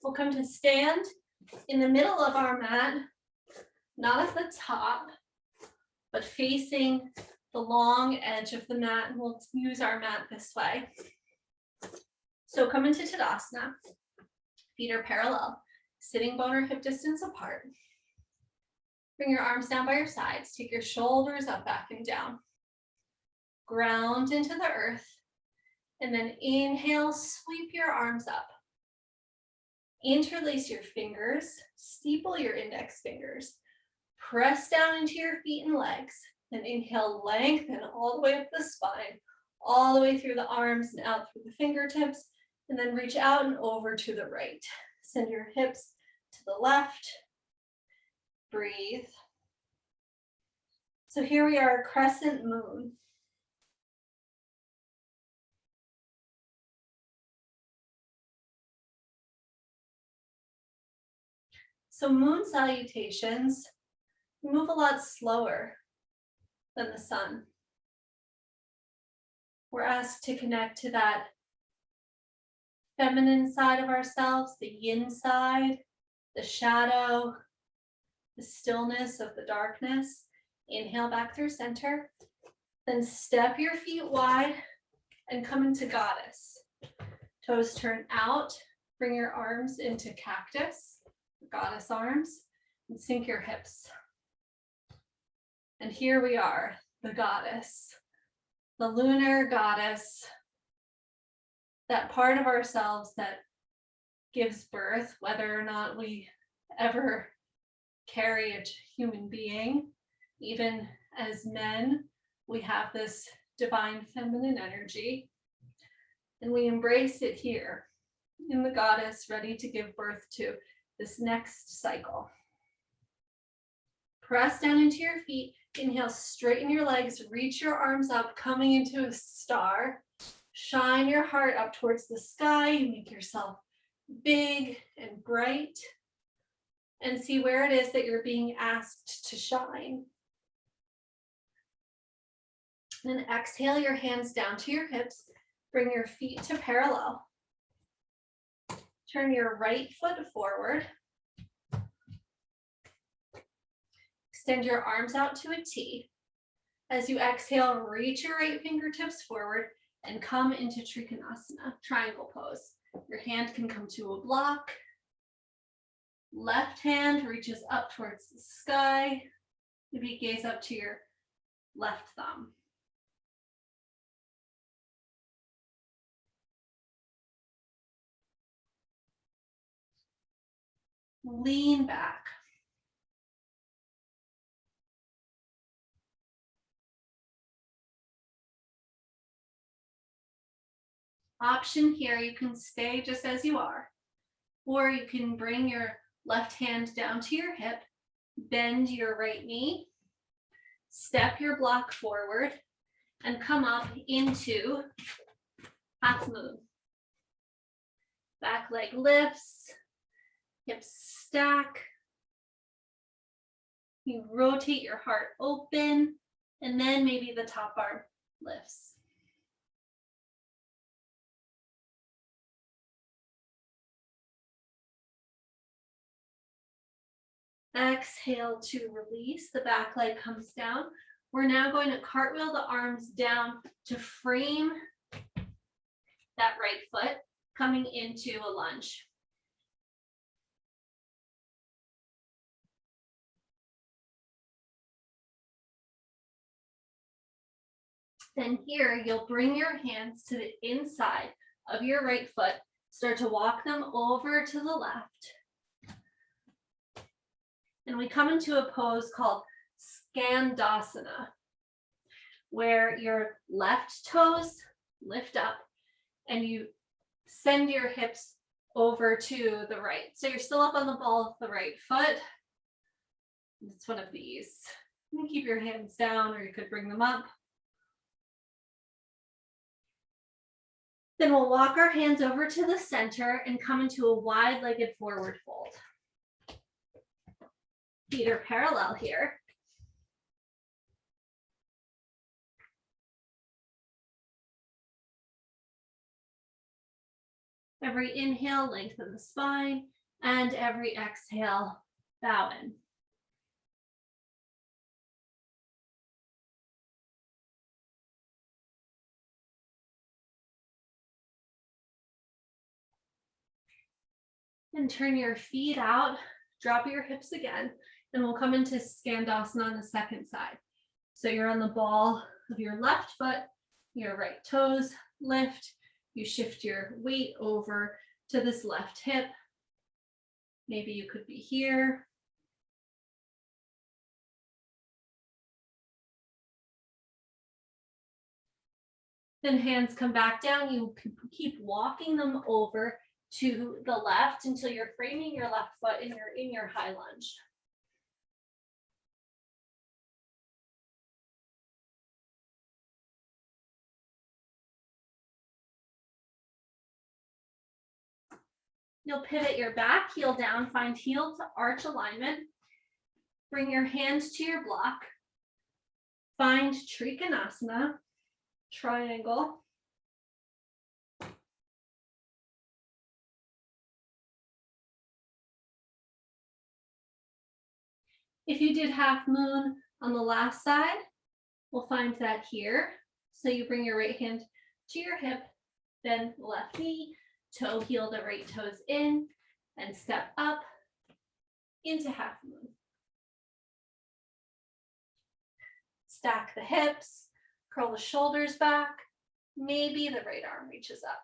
We'll come to stand in the middle of our mat, not at the top, but facing the long edge of the mat, and we'll use our mat this way. So come into Tadasana. Feet are parallel, sitting bone or hip distance apart. Bring your arms down by your sides. Take your shoulders up, back, and down. Ground into the earth. And then inhale, sweep your arms up. Interlace your fingers, steeple your index fingers. Press down into your feet and legs. Then inhale, lengthen all the way up the spine, all the way through the arms and out through the fingertips. And then reach out and over to the right. Send your hips to the left. Breathe. So here we are, crescent moon. So moon salutations move a lot slower than the sun. We're asked to connect to that feminine side of ourselves, the yin side, the shadow, the stillness of the darkness. Inhale back through center. Then step your feet wide and come into goddess. Toes turn out. Bring your arms into cactus, goddess arms, and sink your hips. And here we are, the goddess, the lunar goddess, that part of ourselves that gives birth, whether or not we ever carry a human being. Even as men, we have this divine feminine energy, and we embrace it here in the goddess, ready to give birth to this next cycle. Press down into your feet. Inhale, straighten your legs, reach your arms up, coming into a star. Shine your heart up towards the sky. Make yourself big and bright. And see where it is that you're being asked to shine. Then exhale your hands down to your hips. Bring your feet to parallel. Turn your right foot forward. Extend your arms out to a T. As you exhale, reach your right fingertips forward and come into Trikonasana, triangle pose. Your hand can come to a block. Left hand reaches up towards the sky. Maybe gaze up to your left thumb. Lean back. Option here, you can stay just as you are, or you can bring your left hand down to your hip, bend your right knee, step your block forward, and come up into half moon. Back leg lifts, hips stack. You rotate your heart open, and then maybe the top arm lifts. Exhale to release, the back leg comes down. We're now going to cartwheel the arms down to frame that right foot, coming into a lunge. Then here, you'll bring your hands to the inside of your right foot, start to walk them over to the left. And we come into a pose called Skandasana, where your left toes lift up and you send your hips over to the right. So you're still up on the ball of the right foot. It's one of these. You can keep your hands down or you could bring them up. Then we'll walk our hands over to the center and come into a wide-legged forward fold. Feet are parallel here. Every inhale, lengthen the spine. And every exhale, bow in. And turn your feet out, drop your hips again, and we'll come into Skandasana on the second side. So you're on the ball of your left foot, your right toes lift, you shift your weight over to this left hip. Maybe you could be here. Then hands come back down, you keep walking them over to the left until you're framing your left foot in your high lunge. You'll pivot your back heel down, find heel to arch alignment. Bring your hands to your block. Find Trikonasana, triangle. If you did half moon on the last side, we'll find that here. So you bring your right hand to your hip, then left knee, toe heel the right toes in, and step up into half moon. Stack the hips, curl the shoulders back, maybe the right arm reaches up.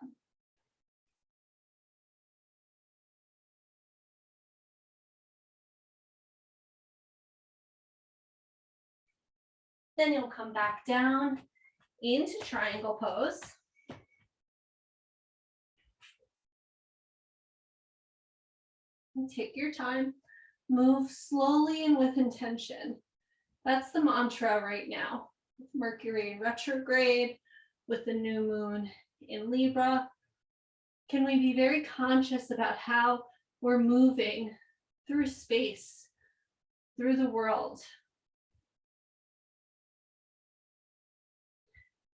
Then you'll come back down into triangle pose. And take your time, move slowly and with intention. That's the mantra right now. Mercury in retrograde, with the new moon in Libra. Can we be very conscious about how we're moving through space, through the world?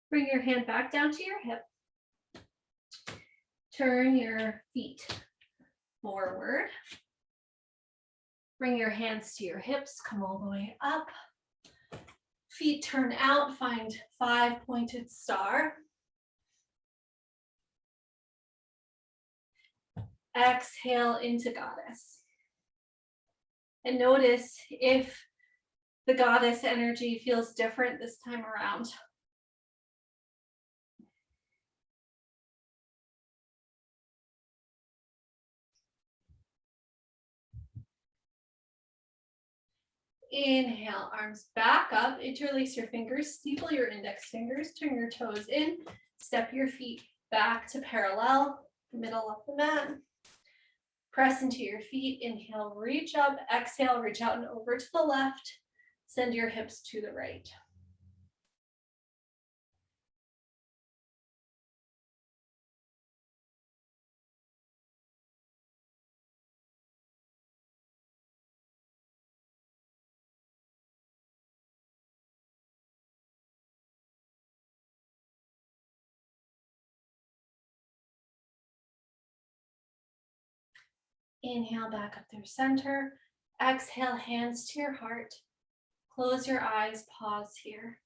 Bring your hand back down to your hip. Turn your feet forward. Bring your hands to your hips, come all the way up. Feet turn out, find 5-pointed star. Exhale into goddess. And notice if the goddess energy feels different this time around. Inhale, arms back up, interlace your fingers, steeple your index fingers, turn your toes in, step your feet back to parallel, middle of the mat. Press into your feet, inhale, reach up, exhale, reach out and over to the left, send your hips to the right. Inhale back up through center. Exhale, hands to your heart. Close your eyes, pause here.